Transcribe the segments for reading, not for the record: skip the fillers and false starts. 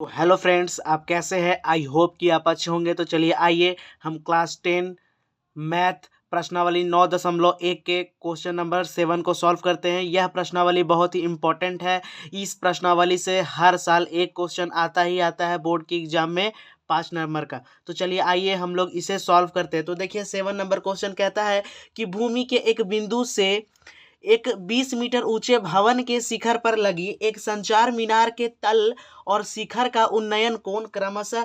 तो hello friends, आप कैसे हैं? आई होप कि आप अच्छे होंगे। तो चलिए आइए हम क्लास 10 मैथ प्रश्नावली 9.1 के क्वेश्चन नंबर 7 को सॉल्व करते हैं। यह प्रश्नावली बहुत ही इम्पोर्टेंट है। इस प्रश्नावली से हर साल एक क्वेश्चन आता ही आता है बोर्ड की एग्जाम में 5 नंबर का। तो चलिए आइए हम लोग इसे सॉल्व करते हैं। तो देखिए 7 नंबर क्वेश्चन कहता है कि भूमि के एक बिंदु से एक 20 मीटर ऊंचे भवन के शिखर पर लगी एक संचार मीनार के तल और शिखर का उन्नयन कोण क्रमशः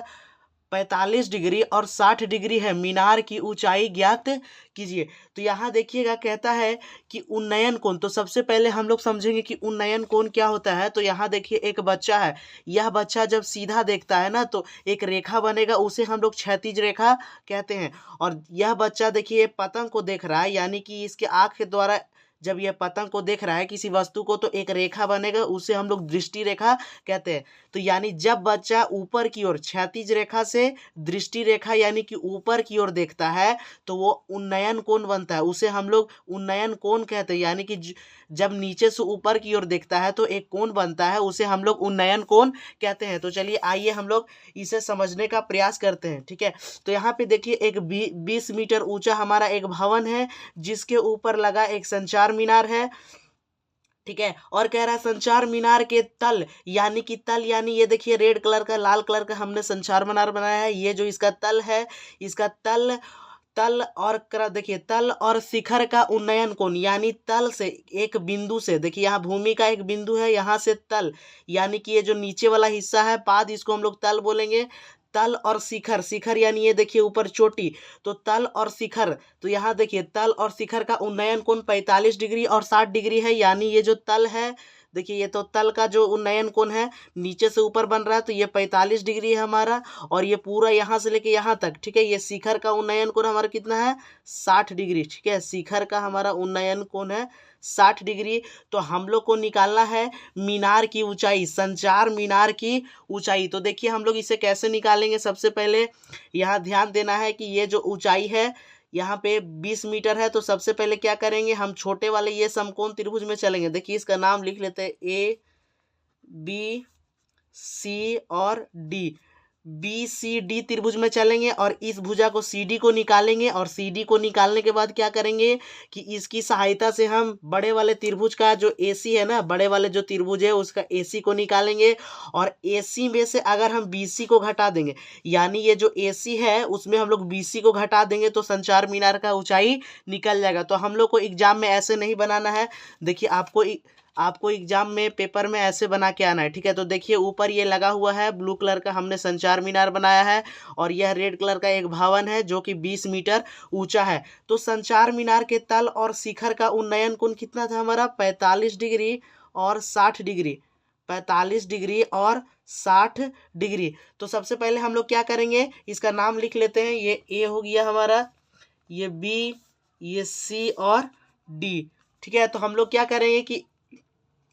45 डिग्री और 60 डिग्री है। मीनार की ऊंचाई ज्ञात कीजिए। तो यहाँ देखिएगा कहता है कि उन्नयन कोण। तो सबसे पहले हम लोग समझेंगे कि उन्नयन कोण क्या होता है। तो यहाँ देखिए एक बच्चा है। यह बच्चा जब सीधा देखता है ना तो एक रेखा बनेगा, उसे हम लोग क्षैतिज रेखा कहते हैं। और यह बच्चा देखिए पतंग को देख रहा है, यानी कि इसके आँख के द्वारा जब यह पतंग को देख रहा है किसी वस्तु को तो एक रेखा बनेगा, उसे हम लोग दृष्टि रेखा कहते हैं। तो यानी जब बच्चा ऊपर की ओर क्षैतिज रेखा से दृष्टि रेखा यानी कि ऊपर की ओर देखता है तो वो उन्नयन कोण बनता है, उसे हम लोग उन्नयन कोण कहते हैं। यानी कि जब नीचे से ऊपर की ओर देखता है तो एक कोण बनता है, उसे हम लोग उन्नयन कोण कहते हैं। तो चलिए आइए हम लोग इसे समझने का प्रयास करते हैं। ठीक है, तो यहाँ पे देखिए एक 20 मीटर ऊंचा हमारा एक भवन है जिसके ऊपर लगा एक संचार मीनार है। ठीक है, और कह रहा है संचार मीनार के तल, यानी कि तल यानी ये देखिए रेड कलर का लाल कलर का हमने संचार मीनार बनाया है। ये जो इसका तल है, इसका तल तल और देखिए तल और शिखर का उन्नयन कोण, यानी तल से एक बिंदु से, देखिए यहाँ भूमि का एक बिंदु है, यहाँ से तल यानी कि ये जो नीचे वाला हिस्सा है पाद, इसको हम लोग तल बोलेंगे। तल और शिखर, शिखर यानी ये देखिए ऊपर चोटी, तो तल और शिखर। तो यहाँ देखिए तल और शिखर का उन्नयन कोण 45 डिग्री और 60 डिग्री है। यानी ये जो तल है, देखिए ये तो तल का जो उन्नयन कोण है नीचे से ऊपर बन रहा है तो ये 45 डिग्री है हमारा, और ये पूरा यहाँ से लेके यहाँ तक। ठीक है, ये शिखर का उन्नयन कोण हमारा कितना है? 60 डिग्री। ठीक है, शिखर का हमारा उन्नयन कोण है 60 डिग्री। तो हम लोग को निकालना है मीनार की ऊंचाई, संचार मीनार की ऊंचाई। तो देखिए हम लोग इसे कैसे निकालेंगे। सबसे पहले यहाँ ध्यान देना है कि ये जो ऊंचाई है यहाँ पे 20 मीटर है। तो सबसे पहले क्या करेंगे, हम छोटे वाले ये समकोण त्रिभुज में चलेंगे। देखिए इसका नाम लिख लेते हैं ए बी सी और डी। बी सी डी त्रिभुज में चलेंगे और इस भुजा को सी डी को निकालेंगे, और सी डी को निकालने के बाद क्या करेंगे कि इसकी सहायता से हम बड़े वाले त्रिभुज का जो ए सी है ना, बड़े वाले जो त्रिभुज है उसका ए सी को निकालेंगे। और ए सी में से अगर हम बी सी को घटा देंगे, यानी ये जो ए सी है उसमें हम लोग बी सी को घटा देंगे तो संचार मीनार का ऊंचाई निकल जाएगा। तो हम लोग को एग्जाम में ऐसे नहीं बनाना है। देखिए आपको एग्जाम में पेपर में ऐसे बना के आना है। ठीक है, तो देखिए ऊपर ये लगा हुआ है ब्लू कलर का, हमने संचार मीनार बनाया है, और यह रेड कलर का एक भवन है जो कि 20 मीटर ऊंचा है। तो संचार मीनार के तल और शिखर का उन्नयन कोण कितना था हमारा? 45 डिग्री और 60 डिग्री। 45 डिग्री और 60 डिग्री। तो सबसे पहले हम लोग क्या करेंगे, इसका नाम लिख लेते हैं। ये ए हो गया हमारा, ये बी, ये सी और डी। ठीक है, तो हम लोग क्या करेंगे कि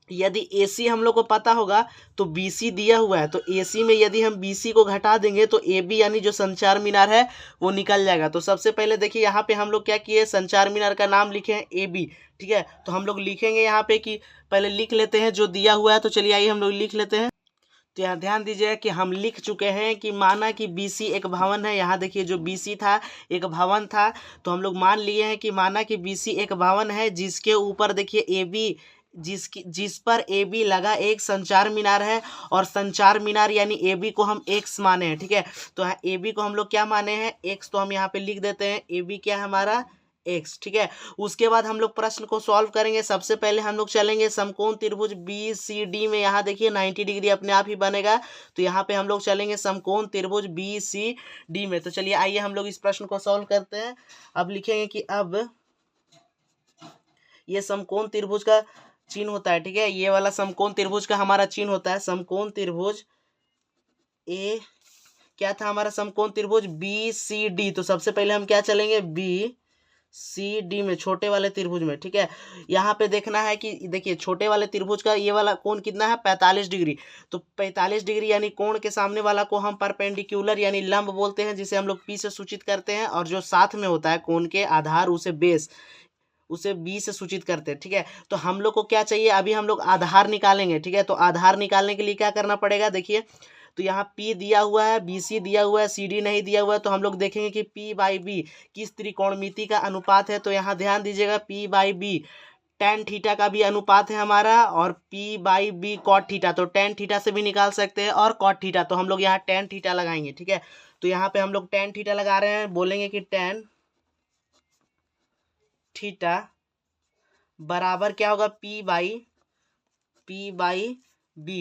यदि AC हम लोग को पता होगा तो BC दिया हुआ है, तो AC में यदि हम BC को घटा देंगे तो AB यानी जो संचार मीनार है वो निकल जाएगा। तो सबसे पहले देखिए यहाँ पे हम लोग क्या किए, संचार मीनार का नाम लिखे हैं AB। ठीक है, तो हम लोग लिखेंगे यहाँ पे कि पहले लिख लेते हैं जो दिया हुआ है। तो चलिए आइए हम लोग लिख लेते हैं। तो यहाँ ध्यान दीजिए कि हम लिख चुके हैं कि माना कि BC एक भवन है। यहाँ देखिए जो BC था एक भवन था, तो हम लोग मान लिए हैं कि माना कि BC एक भवन है जिसके ऊपर देखिए AB, जिस पर ए बी लगा एक संचार मीनार है, और संचार मीनार यानी ए बी को हम एक्स माने हैं। ठीक है, तो ए बी को हम लोग क्या माने हैं? एक्स। तो हम यहाँ पे लिख देते हैं ए बी क्या है हमारा? एक्स। ठीक है, उसके बाद हम लोग प्रश्न को सॉल्व करेंगे। सबसे पहले हम लोग चलेंगे समकोण त्रिभुज बी सी डी में। यहाँ देखिए 90 डिग्री अपने आप ही बनेगा, तो यहाँ पे हम लोग चलेंगे समकोण त्रिभुज बी सी डी में। तो चलिए आइए हम लोग इस प्रश्न को सॉल्व करते हैं। अब लिखेंगे कि अब ये समकोण त्रिभुज का चिन्ह होता है। ठीक है, ये वाला समकोण त्रिभुज का हमारा चिन्ह होता है समकोण त्रिभुज ए, क्या था हमारा समकोण त्रिभुज बी सी डी। तो सबसे पहले हम क्या चलेंगे, बी सी डी में, छोटे वाले त्रिभुज में। ठीक है, यहाँ पे देखना है कि देखिए छोटे वाले त्रिभुज का ये वाला कोण कितना है? 45 डिग्री। तो 45 डिग्री यानी कोण के सामने वाला को हम परपेंडिकुलर यानी लंब बोलते हैं, जिसे हम लोग पी से सूचित करते हैं, और जो साथ में होता है कोण के आधार उसे बेस, उसे बी से सूचित करते हैं। ठीक है, तो हम लोग को क्या चाहिए, अभी हम लोग आधार निकालेंगे। ठीक है, तो आधार निकालने के लिए क्या करना पड़ेगा, देखिए तो यहाँ P दिया हुआ है, BC दिया हुआ है, CD नहीं दिया हुआ है। तो हम लोग देखेंगे कि P/B किस त्रिकोणमिति का अनुपात है। तो यहाँ ध्यान दीजिएगा, P/B tan थीटा का भी अनुपात है हमारा, और P/B cot थीटा, तो tan थीटा से भी निकाल सकते हैं और cot थीटा, तो हम लोग यहाँ tan थीटा लगाएंगे। ठीक है, तो यहाँ पे हम लोग tan थीटा लगा रहे हैं, बोलेंगे कि tan थीटा बराबर क्या होगा, P/B।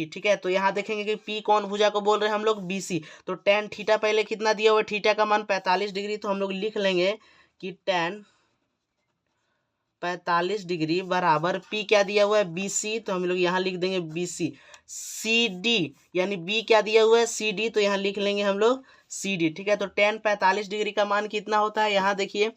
ठीक है, तो यहाँ देखेंगे कि P कौन भुजा को बोल रहे हैं हम लोग, BC। तो tan थीटा पहले कितना दिया हुआ है, थीटा का मान 45 डिग्री, तो हम लोग लिख लेंगे कि tan 45 डिग्री बराबर P क्या दिया हुआ है, BC, तो हम लोग यहाँ लिख देंगे BC। CD यानी B क्या दिया हुआ है, CD, तो यहाँ लिख लेंगे हम लोग CD। ठीक है, तो tan 45 डिग्री का मान कितना होता है, यहाँ देखिए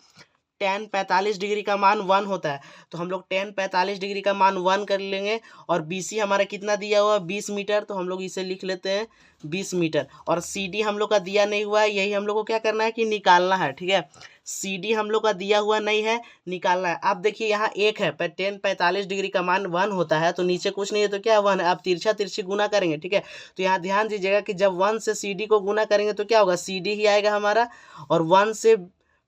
tan 45 डिग्री का मान 1 होता है, तो हम लोग tan 45 डिग्री का मान 1 कर लेंगे। और BC हमारा कितना दिया हुआ है, 20 मीटर, तो हम लोग इसे लिख लेते हैं 20 मीटर। और CD हम लोग का दिया नहीं हुआ है, यही हम लोग को क्या करना है कि निकालना है। ठीक है, CD हम लोग का दिया हुआ नहीं है, निकालना है। अब देखिए यहाँ एक है, tan 45 डिग्री का मान 1 होता है, तो नीचे कुछ नहीं है तो क्या 1 है। अब तिरछा तिरछी गुना करेंगे। ठीक है, तो यहाँ ध्यान दीजिएगा कि जब 1 से CD को गुना करेंगे तो क्या होगा, CD ही आएगा हमारा, और 1 से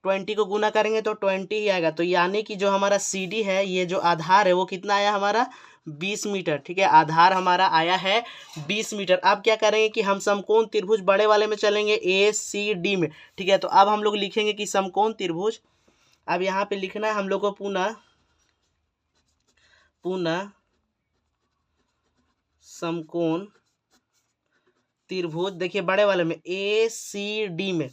20 को गुना करेंगे तो 20 ही आएगा। तो यानी कि जो हमारा CD है, ये जो आधार है वो कितना आया हमारा, 20 मीटर। ठीक है, आधार हमारा आया है 20 मीटर। अब क्या करेंगे कि हम समकोण त्रिभुज बड़े वाले में चलेंगे, ACD में। ठीक है, तो अब हम लोग लिखेंगे कि समकोण त्रिभुज, अब यहाँ पे लिखना है हम लोग को पुनः समकोण त्रिभुज, देखिए बड़े वाले में ACD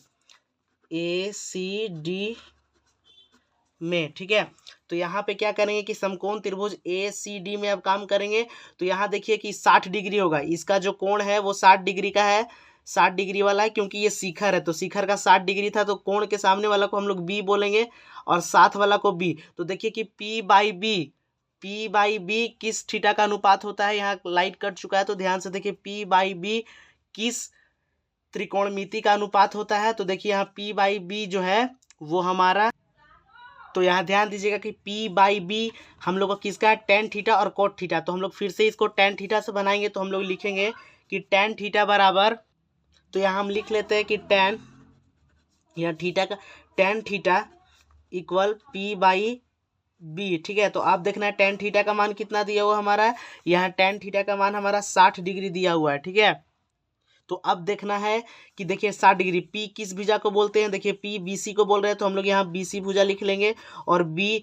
में। ठीक है, तो यहाँ पे क्या करेंगे कि समकोण त्रिभुज ACD में अब काम करेंगे। तो यहाँ देखिए कि 60 डिग्री होगा, इसका जो कोण है वो 60 डिग्री का है, 60 डिग्री वाला है, क्योंकि ये शिखर है, तो शिखर का 60 डिग्री था, तो कोण के सामने वाला को हम लोग B बोलेंगे और साथ वाला को B। तो देखिए कि P/B किस थीटा का अनुपात होता है, यहाँ लाइट कट चुका है तो ध्यान से देखिए, P/B किस त्रिकोणमिति का अनुपात होता है। तो देखिए यहाँ P/B जो है वो हमारा, तो यहाँ ध्यान दीजिएगा कि P/B हम लोग को किसका है, tan थीटा और cot थीटा। तो हम लोग फिर से इसको tan थीटा से बनाएंगे, तो हम लोग लिखेंगे कि tan थीटा बराबर, तो यहाँ हम लिख लेते हैं कि tan, यहाँ थीटा का tan थीटा इक्वल P/B। ठीक है, तो आप देखना है tan थीटा का मान कितना दिया हुआ हमारा, यहाँ tan थीटा का मान हमारा 60 डिग्री दिया हुआ है। ठीक है, तो अब देखना है कि देखिए 60 डिग्री P किस भुजा को बोलते हैं, देखिए P BC को बोल रहे हैं, तो हम लोग यहाँ BC भुजा लिख लेंगे। और P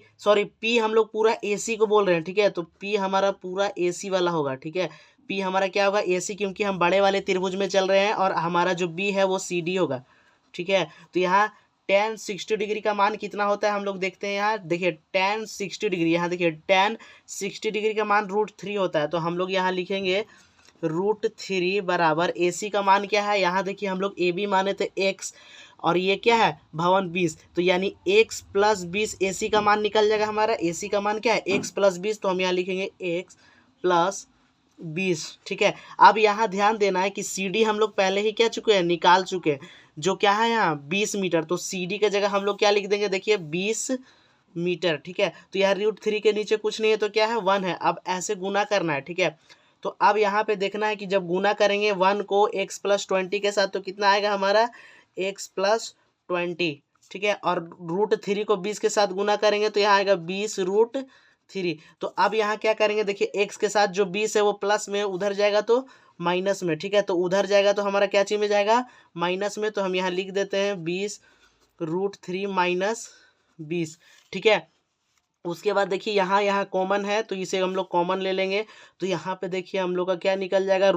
हम लोग पूरा AC को बोल रहे हैं। ठीक है, तो P हमारा पूरा AC वाला होगा। ठीक है, P हमारा क्या होगा, AC, क्योंकि हम बड़े वाले त्रिभुज में चल रहे हैं, और हमारा जो B है वो CD होगा। ठीक है, तो यहाँ tan 60 डिग्री का मान कितना होता है हम लोग देखते हैं। यहाँ देखिए tan 60 डिग्री, यहाँ देखिए tan 60 डिग्री का मान √3 होता है, तो हम लोग यहाँ लिखेंगे √3 बराबर AC का मान क्या है, यहाँ देखिए हम लोग AB माने थे x, और ये क्या है भवन 20, तो यानी x + 20 AC का मान निकल जाएगा हमारा। AC का मान क्या है, x + 20, तो हम यहाँ लिखेंगे x + 20। ठीक है, अब यहाँ ध्यान देना है कि CD हम लोग पहले ही क्या चुके हैं, निकाल चुके हैं, जो क्या है यहाँ 20 मीटर। तो CD के जगह हम लोग क्या लिख देंगे, देखिए 20 मीटर। ठीक है, तो यहाँ √3 के नीचे कुछ नहीं है तो क्या है 1 है। अब ऐसे गुना करना है। ठीक है, तो अब यहाँ पे देखना है कि जब गुना करेंगे 1 को x + 20 के साथ, तो कितना आएगा हमारा x + 20। ठीक है, और √3 को 20 के साथ गुना करेंगे तो यहाँ आएगा 20 √3। तो अब यहाँ क्या करेंगे, देखिए x के साथ जो 20 है वो प्लस में, उधर जाएगा तो माइनस में। ठीक है, तो उधर जाएगा तो हमारा क्या चीज में जाएगा, माइनस में, तो हम यहाँ लिख देते हैं 20 √3 - 20। ठीक है, उसके बाद देखिए यहाँ कॉमन है, तो इसे हम लोग कॉमन ले लेंगे। तो यहाँ पे देखिए हम लोग का क्या निकल जाएगा,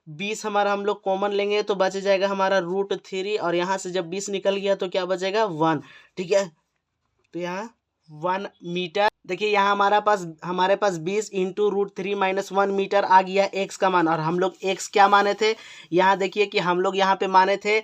20 हमारा हम लोग कॉमन लेंगे तो बच जाएगा हमारा √3, और यहाँ से जब 20 निकल गया तो क्या बचेगा 1। ठीक है, तो यहाँ 1 मीटर, देखिए यहाँ हमारे पास 20 × √3 - 1 मीटर आ गया x का मान। और हम लोग x क्या माने थे, यहाँ देखिए कि हम लोग यहाँ पे माने थे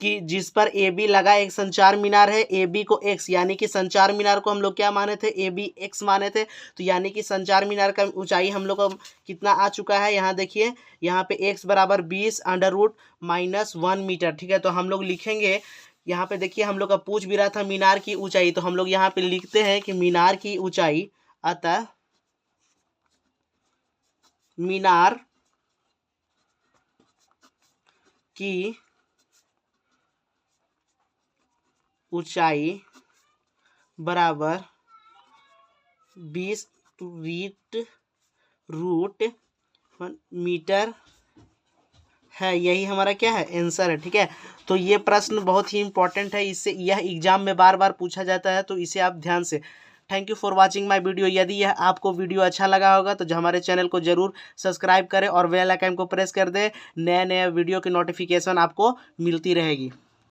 कि जिस पर AB लगा एक संचार मीनार है, AB को x, यानी कि संचार मीनार को हम लोग क्या माने थे, AB x माने थे। तो यानी कि संचार मीनार का ऊंचाई हम लोग का कितना आ चुका है, यहाँ देखिए यहाँ पे x बराबर 20 √ -1 मीटर। ठीक है, तो हम लोग लिखेंगे, यहाँ पे देखिए हम लोग का पूछ भी रहा था मीनार की ऊंचाई, तो हम लोग यहाँ पे लिखते हैं कि मीनार की ऊंचाई, अतः मीनार की ऊंचाई बराबर 20 रूट मीटर है। यही हमारा क्या है, आंसर है। ठीक है, तो ये प्रश्न बहुत ही इंपॉर्टेंट है, इससे यह एग्जाम में बार बार पूछा जाता है, तो इसे आप ध्यान से। Thank you for watching my video. यदि यह आपको वीडियो अच्छा लगा होगा तो हमारे चैनल को जरूर सब्सक्राइब करें और बेल आइकन को प्रेस कर दें। नए नए वीडियो की नोटिफिकेशन आपको मिलती रहेगी।